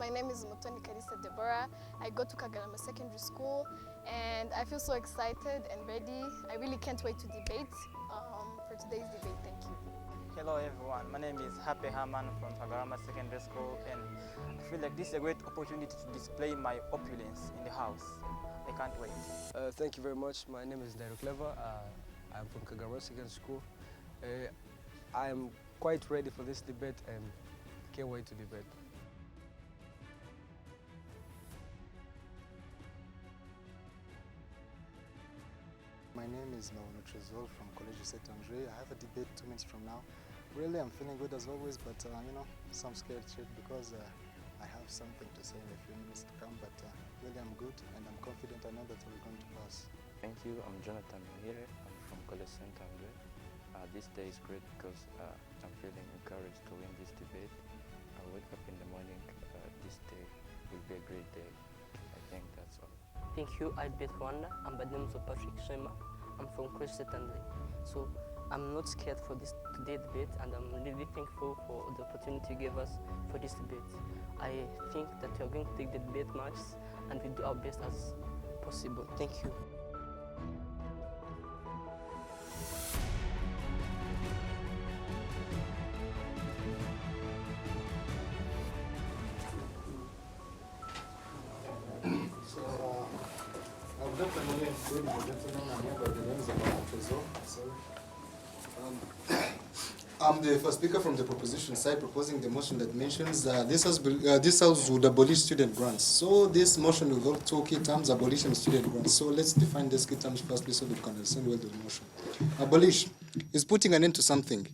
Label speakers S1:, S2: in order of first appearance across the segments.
S1: my name is Mutoni Karisa Deborah. I go to KAGARAMA Secondary School and I feel so excited and ready. I really can't wait to debate for today's debate. Thank you.
S2: Hello everyone, my name is Happy Herman from KAGARAMA Secondary School, and I feel like this is a great opportunity to display my opulence in the house. I can't wait.
S3: Thank you very much. My name is Dairo Clever. I'm from KAGARAMA Secondary School. I am quite ready for this debate and can't wait to debate.
S4: My name is Trezor from College Saint.ANDRE. I have a debate 2 minutes from now. Really, I'm feeling good as always, but you know, some scared shit because I have something to say in a few minutes to come, but really I'm good and I'm confident. I know that we're going to pass.
S5: Thank you. I'm Jonathan Muhire. I'm from College Saint.ANDRE. This day is great because I'm feeling encouraged to win this debate. I wake up in the morning. This day will be a great day. I think that's all.
S6: Thank you, iDebate Rwanda. I'm by the name of Patrick Shema. I'm from College Saint.ANDRE. So I'm not scared for this today's debate, and I'm really thankful for the opportunity you gave us for this debate. I think that we are going to take the debate marks and we do our best as possible. Thank you.
S4: I'm the first speaker from the proposition side proposing the motion that mentions this house would abolish student grants. So this motion will hold 2 key terms: abolition and student grants. So let's define these key terms firstly so that we can understand well the motion. Abolish is putting an end to something.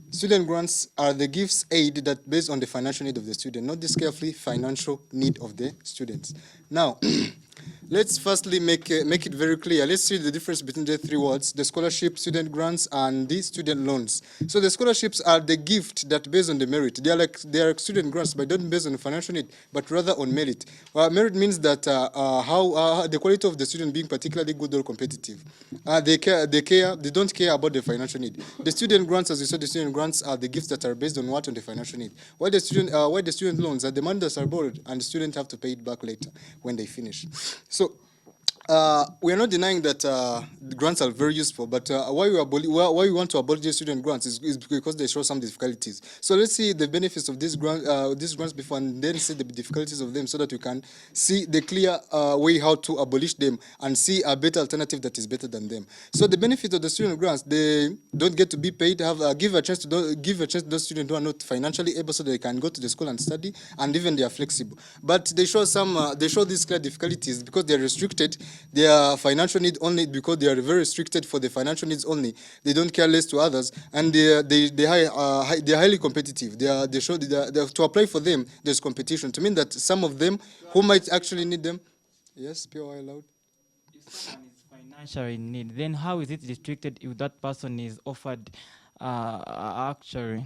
S4: Student grants are the gifts aid that based on the financial need of the student, not this carefully financial need of the students. Now, let's firstly make it very clear. Let's see the difference between the 3 words: the scholarship, student grants, and the student loans. So the scholarships are the gift that based on the merit. They are like student grants, but not based on the financial need, but rather on merit. Merit means that how the quality of the student being particularly good or competitive. They don't care about the financial need. The student grants, as you said, the student grants are the gifts that are based on what? On the financial need. While the student loans are the money that are borrowed, and the student have to pay it back later when they finish. So we are not denying that the grants are very useful, but why we want to abolish the student grants is because they show some difficulties. So let's see the benefits of these grants before, and then see the difficulties of them, so that we can see the clear way how to abolish them and see a better alternative that is better than them. So the benefit of the student grants: they don't get to be paid, give a chance to those students who are not financially able, so they can go to the school and study, and even they are flexible. But they show these clear difficulties because they are restricted. Their financial need only because they are very restricted for the financial needs only. They don't care less to others, and they're highly competitive. To apply for them, there's competition. To mean that some of them who might actually need them, yes, POI allowed.
S2: If someone is financially in need, then how is it restricted if that person is offered actually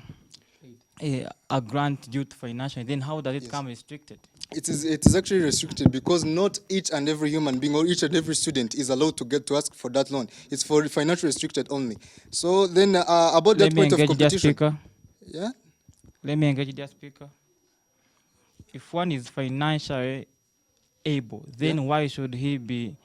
S2: a grant due to financial? Then how does it come restricted?
S4: It is actually restricted because not each and every human being or each and every student is allowed to ask for that loan. It's for financially restricted only. So then about that point of competition. Yeah.
S2: Let me engage the speaker. If one is financially able, then why should he be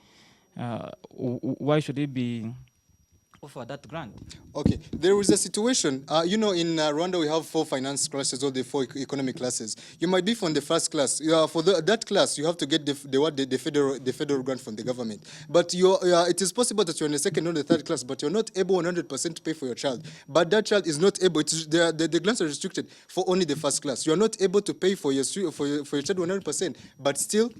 S2: offer that grant?
S4: Okay, there is a situation. You know, in Rwanda we have 4 finance classes or the 4 economic classes. You might be from the first class. For that class, you have to get the federal grant from the government. But it is possible that you're in the second or the third class, but you're not able 100% to pay for your child. But that child is not able. The grants are restricted for only the first class. You are not able to pay for your child 100%, but still,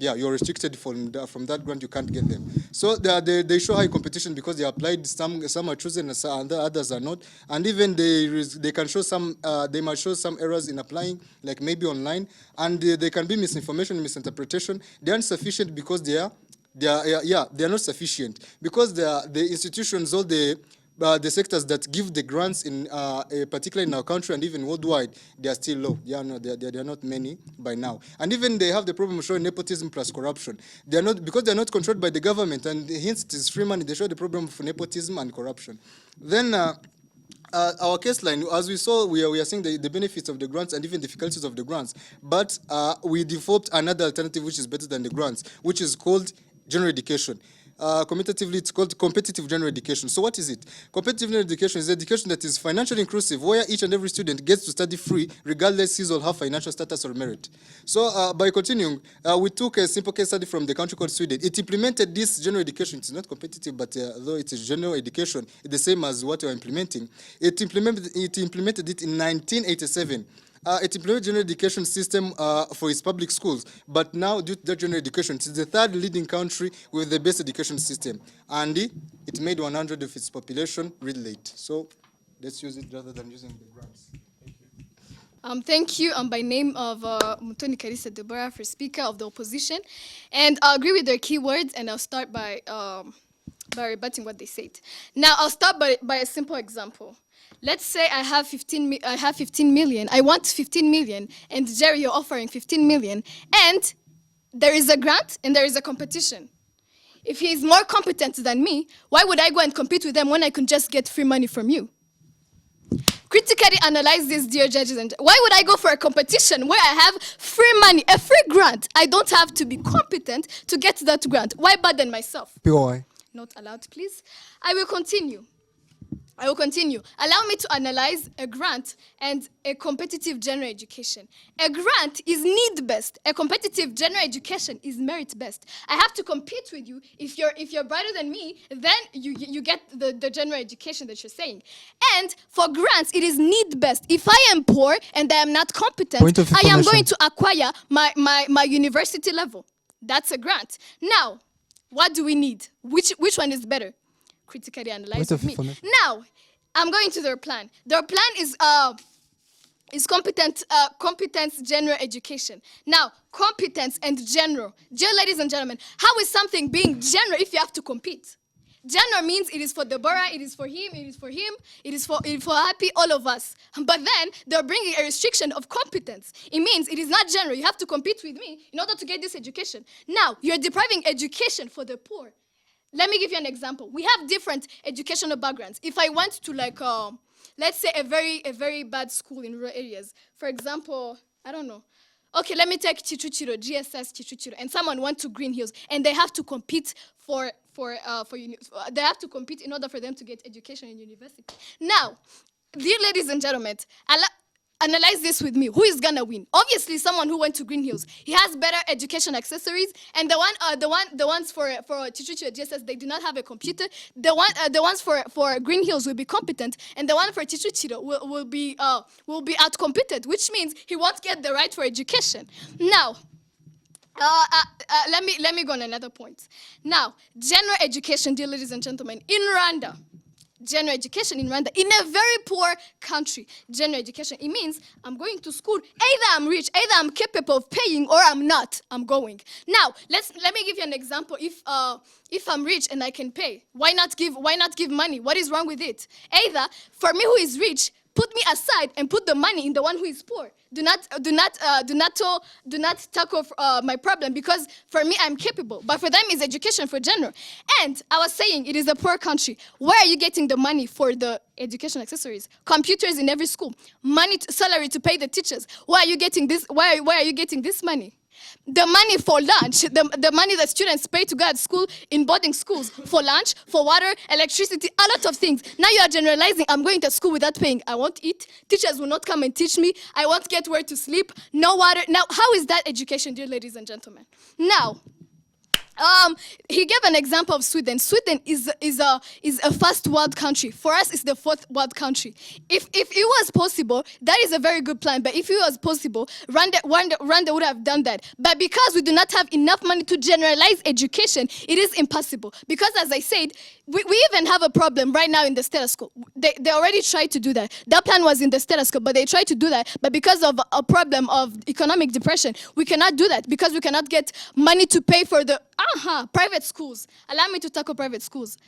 S4: yeah, you're restricted from that grant. You can't get them. So they show high competition because they applied. Some are chosen and others are not. And even they can show some. They might show some errors in applying, like maybe online, and they can be misinformation, misinterpretation. They aren't sufficient because they are not sufficient because the institutions or the sectors that give the grants particularly in our country and even worldwide, they are still low. They are not many by now. And even they have the problem of showing nepotism plus corruption. They are not, because they are not controlled by the government, and hence it is free money. They show the problem of nepotism and corruption. Then our case line, as we saw, we are seeing the benefits of the grants and even difficulties of the grants. But we developed another alternative which is better than the grants, which is called general education. Competitively, it's called competitive general education. So what is it? Competitive general education is education that is financially inclusive, where each and every student gets to study free, regardless his or her financial status or merit. So by continuing, we took a simple case study from the country called Sweden. It implemented this general education. It's not competitive, but though it is general education, it's the same as what we are implementing. It implemented it in 1987. It implemented general education system for its public schools, but now due to that general education, it's the third leading country with the best education system, and it made 100 of its population read late. So let's use it rather than using the grants.
S1: Thank you. By name of Mutoni Karisa Deborah for Speaker of the Opposition, and I agree with their keywords, and I'll start by rebutting what they said. Now I'll start by a simple example. Let's say I have 15 million. I want 15 million, and Jerry, you're offering 15 million, and there is a grant and there is a competition. If he is more competent than me, why would I go and compete with them when I can just get free money from you? Critically analyze this, dear judges. And why would I go for a competition where I have free money, a free grant? I don't have to be competent to get that grant. Why burden myself?
S4: POI.
S1: Not allowed, please. I will continue. Allow me to analyze a grant and a competitive general education. A grant is need-based. A competitive general education is merit-based. I have to compete with you. If you're brighter than me, then you get the general education that you're saying. And for grants, it is need-based. If I am poor and I am not competent, I am going to acquire my university level. That's a grant. Now, what do we need? Which one is better? Critically analyze with me. Now, I'm going to their plan. Their plan is competence general education. Now, competence and general. Dear ladies and gentlemen, how is something being general if you have to compete? General means it is for Deborah, it is for him, it is for him, it is for Happy, all of us. But then they're bringing a restriction of competence. It means it is not general. You have to compete with me in order to get this education. Now, you're depriving education for the poor. Let me give you an example. We have different educational backgrounds. If I went to let's say a very bad school in rural areas, for example, I don't know. Okay, let me take Chichuchiro, GSS Chichuchiro, and someone went to Green Hills, and they have to compete they have to compete in order for them to get education in university. Now, dear ladies and gentlemen, analyze this with me. Who is gonna win? Obviously, someone who went to Green Hills. He has better education accessories, and the ones for Chichuchiro GSS, they do not have a computer. The ones for Green Hills will be competent, and the one for Chichuchiro will be outcompeted, which means he won't get the right for education. Now, let me go on another point. Now, general education, dear ladies and gentlemen, in Rwanda. General education in Rwanda, in a very poor country. General education, it means I'm going to school. Either I'm rich, either I'm capable of paying, or I'm not. I'm going. Now, let me give you an example. If I'm rich and I can pay, why not give money? What is wrong with it? Either for me who is rich, put me aside and put the money in the one who is poor. Do not tackle my problem, because for me I'm capable, but for them is education for general. And I was saying it is a poor country. Where are you getting the money for the education accessories? Computers in every school, salary to pay the teachers. Where are you getting this? Where are you getting this money? The money for lunch, the money that students pay to go to school in boarding schools, for lunch, for water, electricity, a lot of things. Now you are generalizing, I'm going to school without paying. I won't eat. Teachers will not come and teach me. I won't get where to sleep. No water. Now, how is that education, dear ladies and gentlemen? Now, he gave an example of Sweden. Sweden is a first world country. For us, it's the fourth world country. If it was possible, that is a very good plan. But if it was possible, Rwanda would have done that. But because we do not have enough money to generalize education, it is impossible. Because as I said, we even have a problem right now in the status quo. They already tried to do that. That plan was in the status quo, but they tried to do that. But because of a problem of economic depression, we cannot do that, because we cannot get money to pay for the private schools. Allow me to tackle private schools.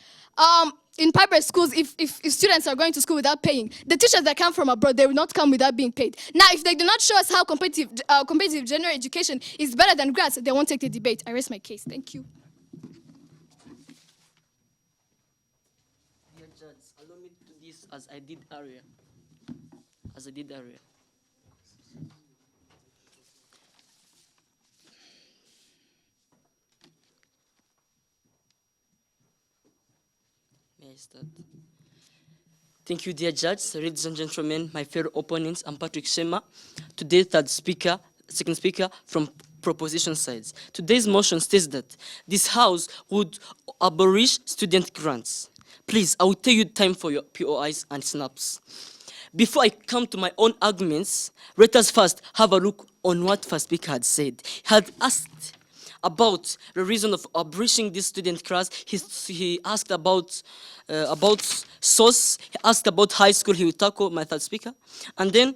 S1: In private schools, if students are going to school without paying, the teachers that come from abroad, they will not come without being paid. Now, if they do not show us how competitive general education is better than grants, they won't take the debate. I rest my case. Thank you.
S6: Dear judge, allow me to do this as I did earlier. May I start? Thank you, dear judge, ladies and gentlemen, my fellow opponents. I'm Patrick Shema, today's second speaker from proposition sides. Today's motion states that this house would abolish student grants. Please, I will take you time for your POIs and snaps. Before I come to my own arguments, let us first have a look on what first speaker had said. He had asked about the reason of abolishing this student class. He asked about source. He asked about high school. He will tackle my third speaker. And then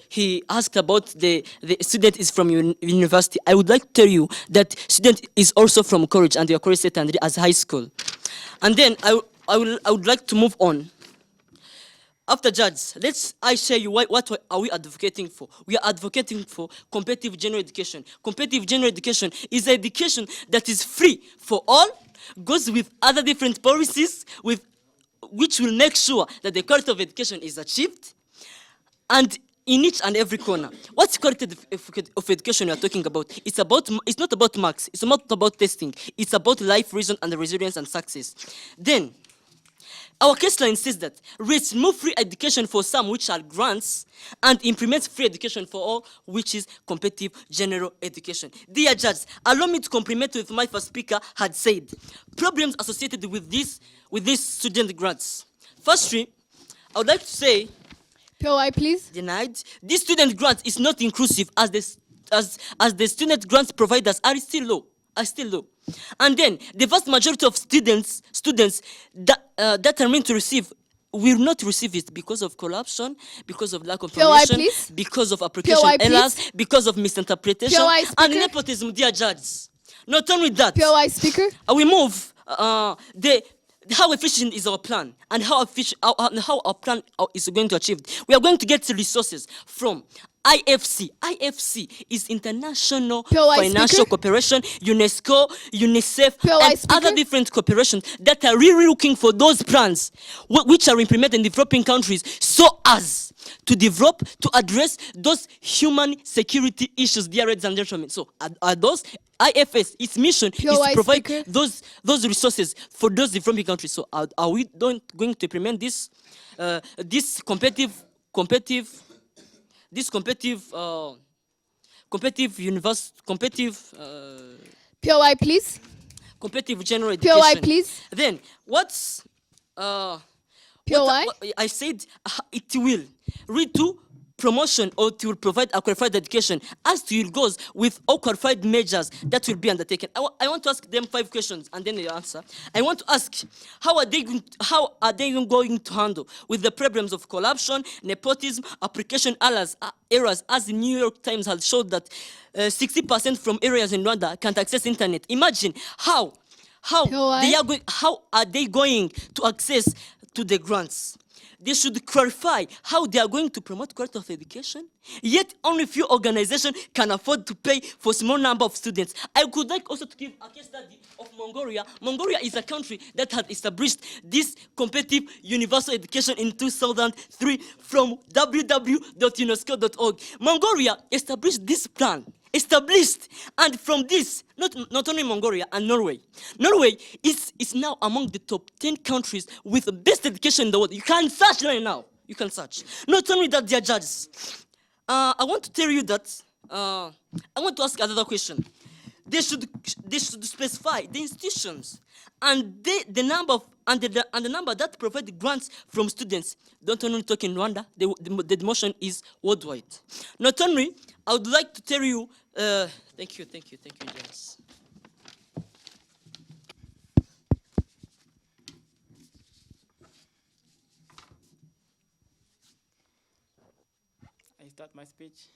S6: he asked about the student is from university. I would like to tell you that student is also from college, and your college St.ANDRE as high school. And then I would like to move on. After judge, I share you what are we advocating for. We are advocating for competitive general education. Competitive general education is education that is free for all, goes with other different policies, which will make sure that the quality of education is achieved, and in each and every corner. What's quality of education we are talking about? It's not about marks. It's not about testing. It's about life, reason, and the resilience and success. Then, our case line says that remove free education for some, which are grants, and implement free education for all, which is competitive general education. Dear judge, allow me to complement with my first speaker had said. Problems associated with these student grants. Firstly, I would like to say,
S1: POI, please.
S6: denied. This student grant is not inclusive as the student grants providers are still low. And then the vast majority of students that are meant to receive will not receive it because of corruption, because of lack of information, because of application errors, because of misinterpretation, and nepotism, dear judges. Not only that,
S1: POI speaker.
S6: we move how efficient is our plan, and how our plan is going to achieve. We are going to get resources from IFC. IFC is International Financial Cooperation, UNESCO, UNICEF, and other different corporations that are really looking for those plans which are implemented in developing countries so as to address those human security issues, dear ladies and gentlemen. So are those IFS, its mission is to provide those resources for those developing countries. So are we going to implement this competitive
S1: POI, please.
S6: Competitive general education.
S1: POI, please.
S6: Then
S1: POI?
S6: I said it will lead to promotion, or it will provide a qualified education as to it goes with all qualified measures that will be undertaken. I want to ask them 5 questions and then they answer. I want to ask, how are they going to handle with the problems of corruption, nepotism, application errors, as the New York Times has showed that 60% from areas in Rwanda can't access internet. Imagine how are they going to access to the grants? They should clarify how they are going to promote quality of education, yet only few organizations can afford to pay for a small number of students. I could like also to give a case study of Mongolia. Mongolia is a country that had established this competitive universal education in 2003 from www.unesco.org. Mongolia established this plan. And from this, not only Mongolia and Norway. Norway is now among the top 10 countries with the best education in the world. You can search right now. You can search. Not only that, dear judges, I want to tell you that I want to ask another question. They should specify the institutions and the number that provide grants from students. Don't only talk in Rwanda. The motion is worldwide. Not only, I would like to tell you. Thank you, James.
S2: I start my speech.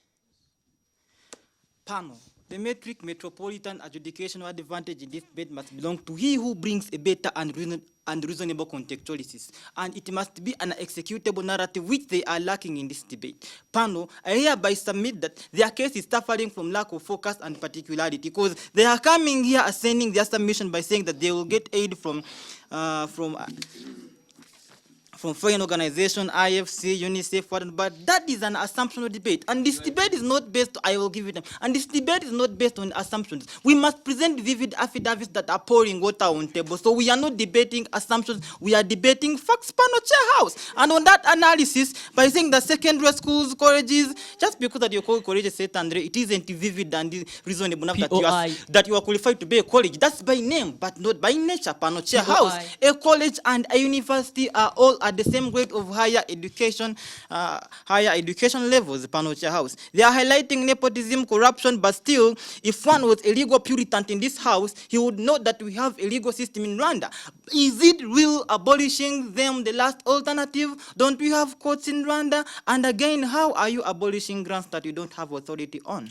S2: Panel. The metric metropolitan adjudication advantage in this debate must belong to he who brings a better and reasonable contextualities, and it must be an executable narrative which they are lacking in this debate. Panel, I hereby submit that their case is suffering from lack of focus and particularity, because they are coming here ascending their submission by saying that they will get aid from
S7: from foreign organization, IFC, UNICEF, whatever, but that is an assumptional debate. And this debate is not based, I will give you them, and this debate is not based on assumptions. We must present vivid affidavits that are pouring water on table. So we are not debating assumptions, we are debating facts, panel chair house. And on that analysis, by saying that secondary schools, colleges, just because that you call college Saint.ANDRE, it isn't vivid and reasonable enough that you are qualified to be a college. That's by name, but not by nature, panel chair house. A college and a university are all at the same grade of higher education levels, Panocha House. They are highlighting nepotism, corruption, but still, if one was a legal Puritan in this house, he would know that we have a legal system in Rwanda. Is it real abolishing them the last alternative? Don't we have courts in Rwanda? And again, how are you abolishing grants that you don't have authority on?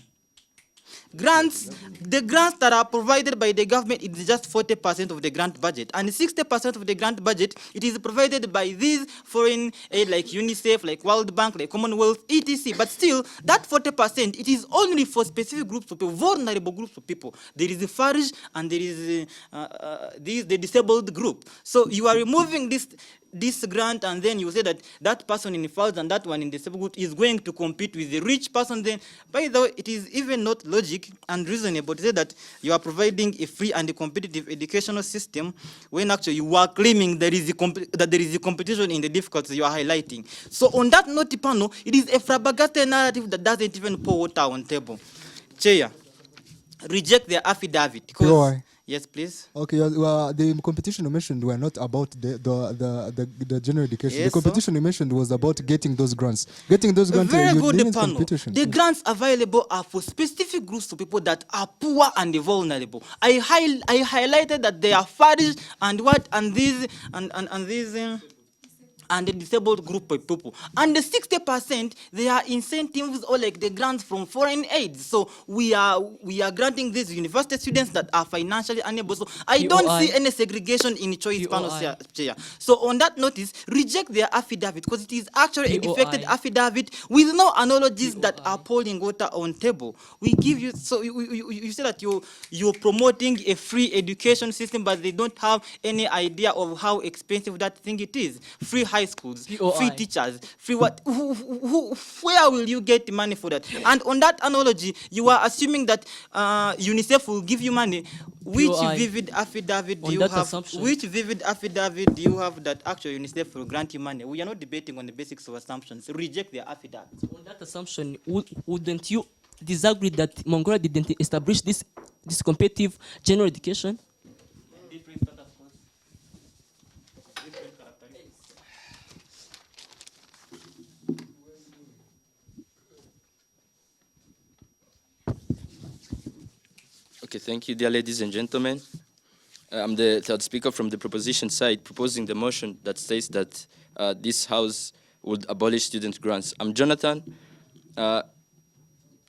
S7: Grants, the grants that are provided by the government is just 40% of the grant budget, and 60% of the grant budget, it is provided by these foreign aid like UNICEF, like World Bank, like Commonwealth, etc. But still, that 40%, it is only for specific groups of people, vulnerable groups of people. There is the farish and there is the disabled group. So you are removing this grant, and then you say that that person in the first and that one in the disabled group is going to compete with the rich person. Then, by the way, it is even not logic and reasonable to say that you are providing a free and a competitive educational system when actually you are claiming that there is a competition in the difficulties you are highlighting. So on that note, panel, it is a flabbergasted narrative that doesn't even pour water on the table. Chair, reject their affidavit. Yes, please.
S4: Okay, the competition you mentioned were not about the general education. Yes, the competition you mentioned was about getting those grants. Getting those grants.
S7: Very good, panel. The grants available are for specific groups of people that are poor and vulnerable. I highlighted that they are farish and these and the disabled group of people. And the 60%, they are incentives or like the grants from foreign aid. So we are granting these university students that are financially unable. So I don't see any segregation in choice panel chair. So on that notice, reject their affidavit because it is actually a defected affidavit with no analogies that are pouring water on table. We give you, so you say that you're promoting a free education system, but they don't have any idea of how expensive that thing it is. Free high schools, free teachers, free what? Where will you get the money for that? And on that analogy, you are assuming that UNICEF will give you money. Which vivid affidavit do you have? Which vivid affidavit do you have that actually UNICEF will grant you money? We are not debating on the basics of assumptions. Reject their affidavit.
S8: On that assumption, wouldn't you disagree that Mongolia didn't establish this competitive general education?
S5: Okay, thank you, dear ladies and gentlemen. I'm the third speaker from the proposition side, proposing the motion that states that this House would abolish student grants. I'm Jonathan.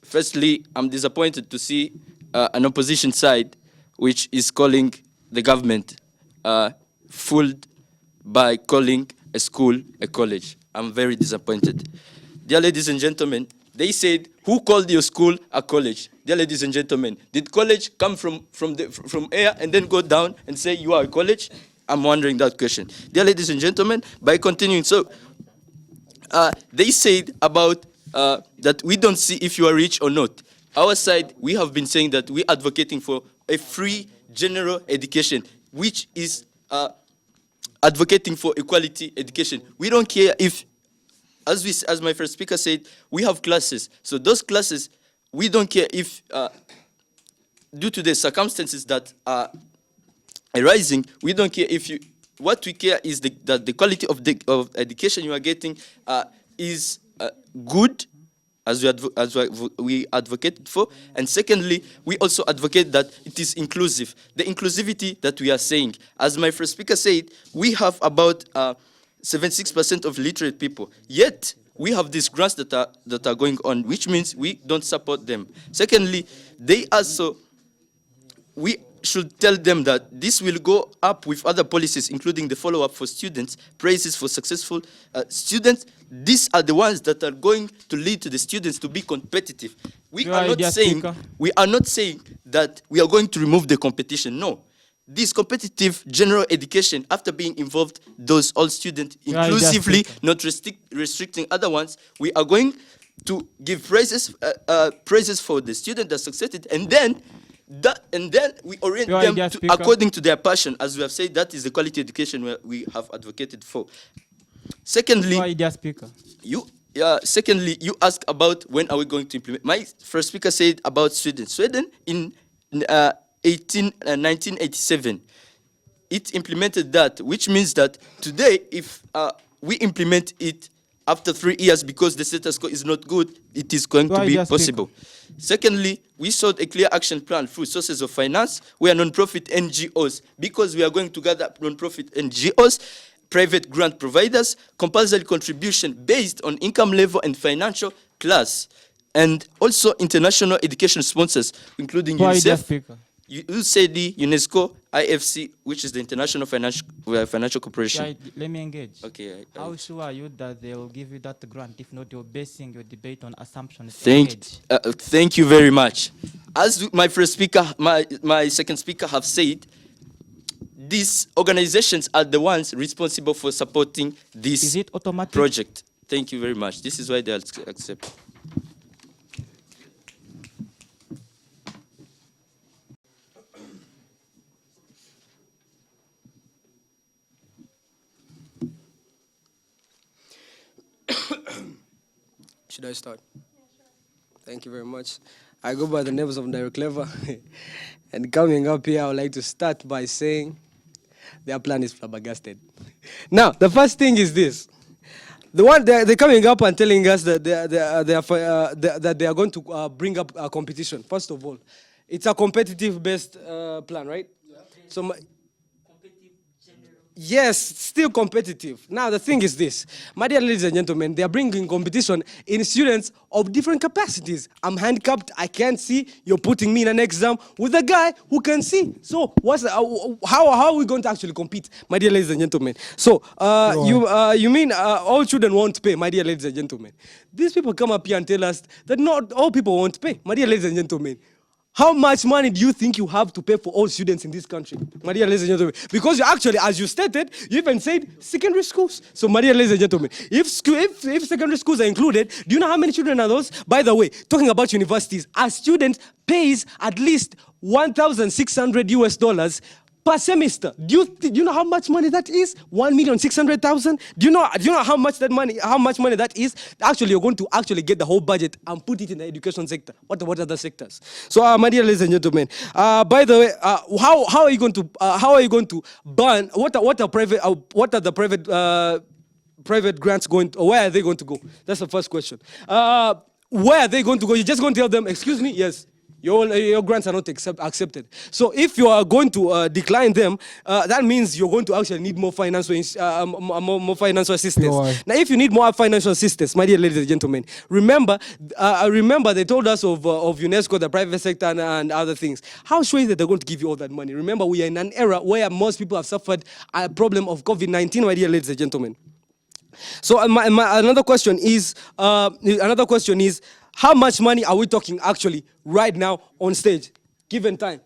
S5: Firstly, I'm disappointed to see an opposition side which is calling the government fooled by calling a school a college. I'm very disappointed. Dear ladies and gentlemen, they said, who called your school a college? Dear ladies and gentlemen, did college come from air and then go down and say you are a college? I'm wondering that question. Dear ladies and gentlemen, by continuing, so they said about that we don't see if you are rich or not. Our side, we have been saying that we're advocating for a free general education, which is advocating for equality education. We don't care if, as my first speaker said, we have classes. So those classes, we don't care if, due to the circumstances that are arising, we don't care if you, what we care is that the quality of education you are getting is good, as we advocate for. And secondly, we also advocate that it is inclusive. The inclusivity that we are saying, as my first speaker said, we have about 76% of literate people. Yet, we have these grants that are going on, which means we don't support them. Secondly, they also, we should tell them that this will go up with other policies, including the follow-up for students, praises for successful students. These are the ones that are going to lead to the students to be competitive. We are not saying that we are going to remove the competition. No.
S9: this competitive general education, after being involved those all students
S2: Right, just
S9: inclusively,
S2: speak.
S9: not restricting other ones, we are going to give praises for the student that succeeded, and then we orient
S2: Right,
S9: them
S2: just
S9: to,
S2: speak up.
S9: according to their passion. As we have said, that is the quality education we have advocated for. Secondly,
S2: Why dear speaker?
S9: secondly, you ask about when are we going to implement. My first speaker said about Sweden. Sweden in 1987, it implemented that, which means that today, if we implement it after 3 years because the status quo is not good, it is going to
S2: Why
S9: be
S2: just speak
S9: possible. Secondly, we sought a clear action plan through sources of finance, where non-profit NGOs, because we are going to gather non-profit NGOs, private grant providers, compulsory contribution based on income level and financial class, and also international education sponsors, including
S2: Why dear
S9: UNICEF,
S2: speaker?
S9: USAID, UNESCO, IFC, which is the International Financial Corporation.
S2: Right, let me engage.
S9: Okay.
S2: How sure are you that they will give you that grant? If not, you're basing your debate on assumptions.
S9: Thank you very much. As my first speaker, my second speaker have said, these organizations are the ones responsible for supporting this
S2: Is it automatic?
S9: project. Thank you very much. This is why they accept.
S3: Should I start? Thank you very much. I go by the names of Ndero Clever. And coming up here, I would like to start by saying their plan is flabbergasted. Now, the first thing is this. They're coming up and telling us that they are going to bring up a competition. First of all, it's a competitive-based plan, right? Yeah. So yes, still competitive. Now, the thing is this. My dear ladies and gentlemen, they are bringing competition in students of different capacities. I'm handicapped, I can't see. You're putting me in an exam with a guy who can see. So, how are we going to actually compete, my dear ladies and gentlemen? So, you mean all children won't pay, my dear ladies and gentlemen? These people come up here and tell us that not all people won't pay, my dear ladies and gentlemen. How much money do you think you have to pay for all students in this country? Maria, ladies and gentlemen. Because you actually, as you stated, you even said secondary schools. So, Maria, ladies and gentlemen, if secondary schools are included, do you know how many children are those? By the way, talking about universities, a student pays at least $1,600 per semester. Do you know how much money that is? 1,600,000. Do you know how much money that is? Actually, you're going to actually get the whole budget and put it in the education sector. What other sectors? So, my dear ladies and gentlemen, by the way, how are you going to ban? What are the private grants going? Where are they going to go? That's the first question. Where are they going to go? You're just going to tell them, excuse me, yes. Your grants are not accepted. So if you are going to decline them, that means you're going to actually need more financial assistance. Now, if you need more financial assistance, my dear ladies and gentlemen, remember they told us of UNESCO, the private sector, and other things. How sure is that they're going to give you all that money? Remember, we are in an era where most people have suffered a problem of COVID-19, my dear ladies and gentlemen. So another question is how much money are we talking actually right now on stage, given time?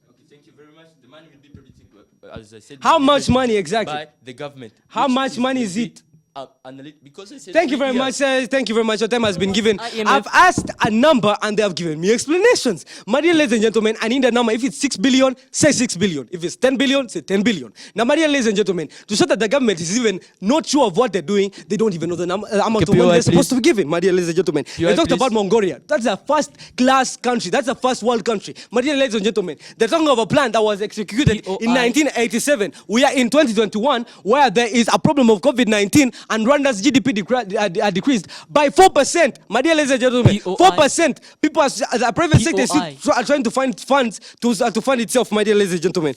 S9: Okay, thank you very much. The money will be predicted, as I said.
S3: How much money exactly?
S9: By the government.
S3: How much money is it?
S9: Because I said
S3: Thank you very much. Thank you very much. Your time has been given.
S8: IMF.
S3: I've asked a number and they have given me explanations. My dear ladies and gentlemen, I need a number. If it's 6 billion, say 6 billion. If it's 10 billion, say 10 billion. Now, my dear ladies and gentlemen, to show that the government is even not sure of what they're doing, they don't even know the amount of money they're supposed to be given. My dear ladies and gentlemen, they talked about Mongolia. That's a first-class country. That's a first-world country. My dear ladies and gentlemen, they're talking of a plan that was executed in 1987. We are in 2021, where there is a problem of COVID-19 and Rwanda's GDP decreased by 4%. My dear ladies and gentlemen, 4%. People, the private sector are trying to find funds to fund itself. My dear ladies and gentlemen.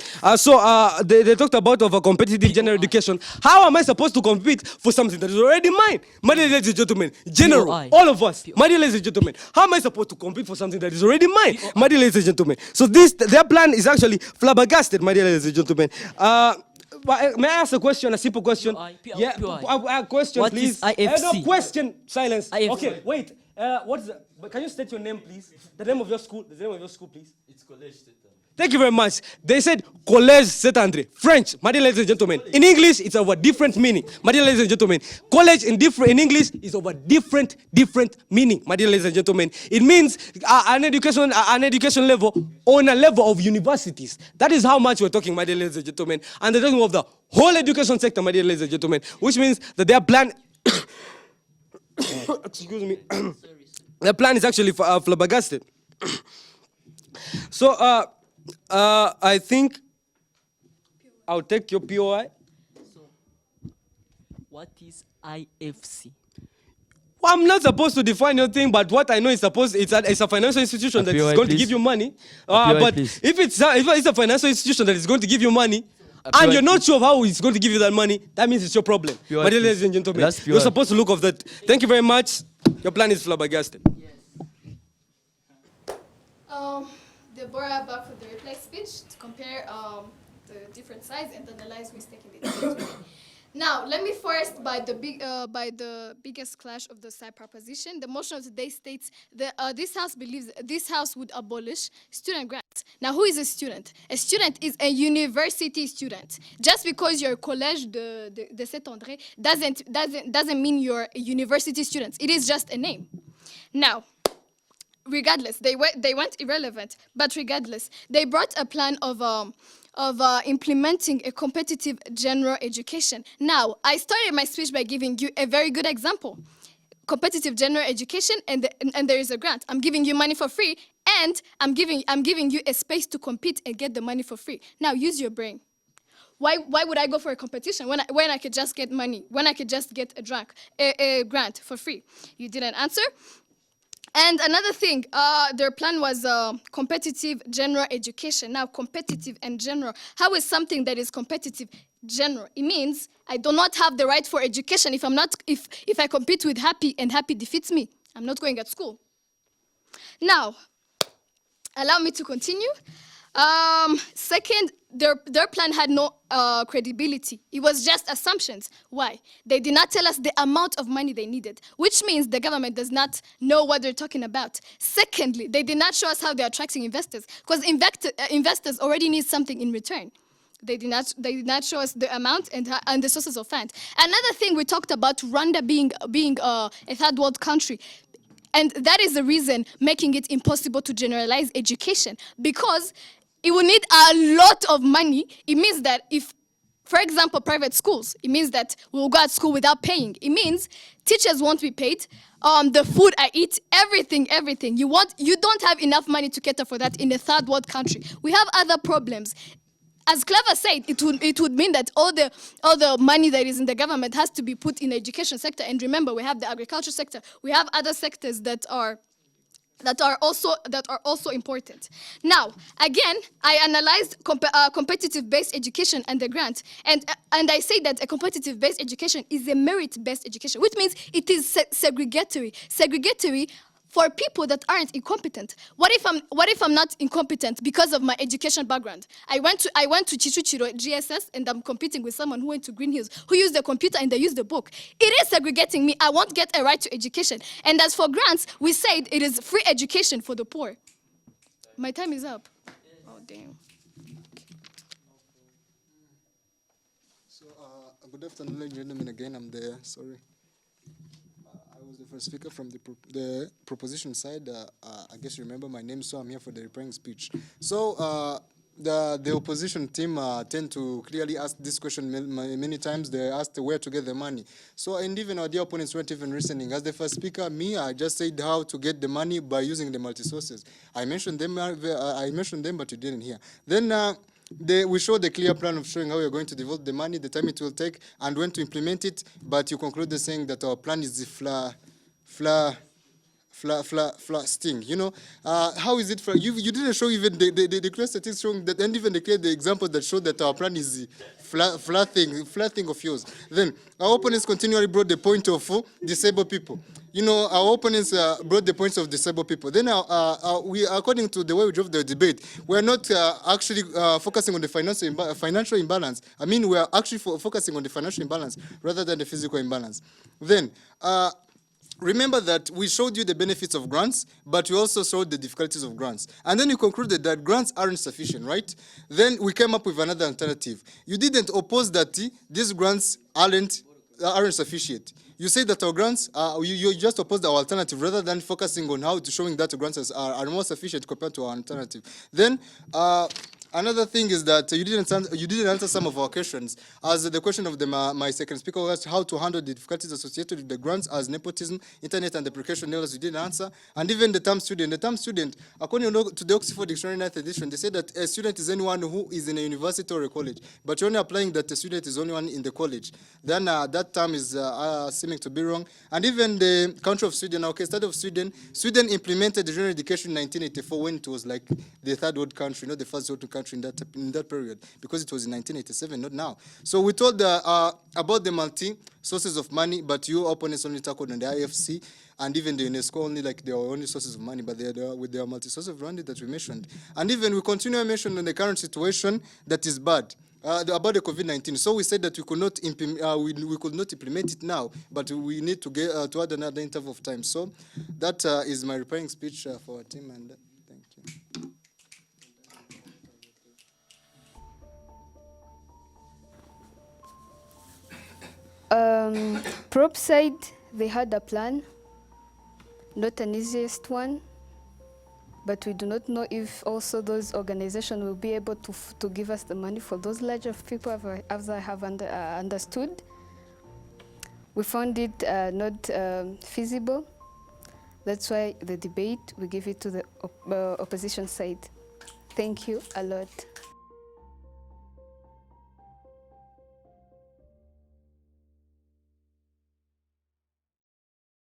S3: They talked about of a competitive general education. How am I supposed to compete for something that is already mine? My dear ladies and gentlemen, general, all of us. My dear ladies and gentlemen, how am I supposed to compete for something that is already mine? My dear ladies and gentlemen. So their plan is actually flabbergasted. My dear ladies and gentlemen. May I ask a question, a simple question? A question,
S8: what
S3: please.
S8: Is IFC?
S3: No question. Silence.
S8: IFC.
S3: Okay, wait. Can you state your name, please? The name of your school. The name of your school, please.
S9: It's College State.
S3: Thank you very much. They said Collège Saint-Andre. French, my dear ladies and gentlemen. In English, it's of a different meaning. My dear ladies and gentlemen. College in English is of a different meaning. My dear ladies and gentlemen. It means an education level on a level of universities. That is how much we're talking, my dear ladies and gentlemen. And they're talking of the whole education sector, my dear ladies and gentlemen. Which means that their plan, excuse me, their plan is actually flabbergasted. So, I think I'll take your POI.
S8: So, what is IFC?
S3: Well, I'm not supposed to define your thing, but what I know is it's a financial institution that is
S9: POI,
S3: going to
S9: please.
S3: give you money.
S9: POI,
S3: But
S9: please.
S3: if it's a financial institution that is going to give you money, and you're not sure of how it's going to give you that money, that means it's your problem.
S9: POI,
S3: My dear
S9: please.
S3: ladies and gentlemen,
S9: Last
S3: you're
S9: POI.
S3: supposed to look of that. Thank you very much. Your plan is flabbergasted.
S1: Deborah back for the reply speech to compare the different sides and analyze who's taking the debate. Now, let me first by the biggest clash of the side proposition. The motion of today states that this house believes this house would abolish student grants. Now, who is a student? A student is a university student. Just because you're Collège de Saint-André doesn't mean you're a university student. It is just a name. Now, regardless, they went irrelevant, but regardless, they brought a plan of implementing a competitive general education. Now, I started my speech by giving you a very good example. Competitive general education, and there is a grant. I'm giving you money for free, and I'm giving you a space to compete and get the money for free. Now, use your brain. Why would I go for a competition when I could just get money, when I could just get a grant for free? You didn't answer. And another thing, their plan was competitive general education. Now, competitive and general. How is something that is competitive general? It means I do not have the right for education if I compete with happy and happy defeats me. I'm not going at school. Now, allow me to continue. Second, their plan had no credibility. It was just assumptions. Why? They did not tell us the amount of money they needed, which means the government does not know what they're talking about. Secondly, they did not show us how they're attracting investors, because investors already need something in return. They did not show us the amount and the sources of funds. Another thing we talked about, Rwanda being a third world country. And that is the reason making it impossible to generalize education, because it will need a lot of money. It means that if, for example, private schools, it means that we'll go at school without paying. It means teachers won't be paid. The food I eat, everything. You don't have enough money to cater for that in a third world country. We have other problems. As Clever said, it would mean that all the money that is in the government has to be put in the education sector. And remember, we have the agriculture sector. We have other sectors that are also important. Now, again, I analyzed competitive-based education and the grant, and I say that a competitive-based education is a merit-based education, which means it is segregatory for people that aren't incompetent. What if I'm not incompetent because of my education background? I went to Chichuchiro GSS and I'm competing with someone who went to Green Hills, who used the computer and they used the book. It is segregating me. I won't get a right to education. And as for grants, we said it is free education for the poor. My time is up. Oh, damn.
S4: So, good afternoon, ladies and gentlemen. Again, I'm there. Sorry. I was the first speaker from the proposition side. I guess you remember my name, so I'm here for the replying speech. So, the opposition team tend to clearly ask this question many times. They asked where to get the money. So, and even our dear opponents weren't even listening. As the first speaker, I just said how to get the money by using the multi-sources. I mentioned them, but you didn't hear. Then, we showed the clear plan of showing how we're going to devote the money, the time it will take, and when to implement it, but you concluded saying that our plan is the sting. You know, how is it for you? You didn't show even the clear statistics showing that, and even the examples that show that our plan is the flat thing of yours. Then our opponents continually brought the point of disabled people. You know, our opponents brought the points of disabled people. Then we, according to the way we drove the debate, we're not actually focusing on the financial imbalance. I mean, we're actually focusing on the financial imbalance rather than the physical imbalance. Then, remember that we showed you the benefits of grants, but we also showed the difficulties of grants. And then you concluded that grants aren't sufficient, right? Then we came up with another alternative. You didn't oppose that these grants aren't sufficient. You say that our grants, you just opposed our alternative rather than focusing on how to showing that grants are more sufficient compared to our alternative. Then another thing is that you didn't answer some of our questions. As the question of my second speaker was how to handle the difficulties associated with the grants as nepotism, internet, and deprecation errors, you didn't answer. And even the term student. The term student, according to the Oxford Dictionary 9th edition, they say that a student is anyone who is in a university or a college. But you're only applying that a student is only one in the college. Then that term is seeming to be wrong. And even the country of Sweden, okay, state of Sweden, Sweden implemented general education in 1984 when it was like the third world country, not the first world country in that period, because it was in 1987, not now. So we told about the multi sources of money, but your opponents only tackled on the IFC and even the UNESCO only like their only sources of money, but they are with their multi sources of money that we mentioned. And even we continue to mention on the current situation that is bad. About the COVID-19, so we said that we could not implement it now, but we need to get to add another interval of time. So that is my replying speech for our team, and thank you.
S10: Prop said they had a plan, not an easiest one, but we do not know if also those organizations will be able to give us the money for those larger people, as I have understood. We found it not feasible. That's why the debate, we give it to the opposition side. Thank you a lot.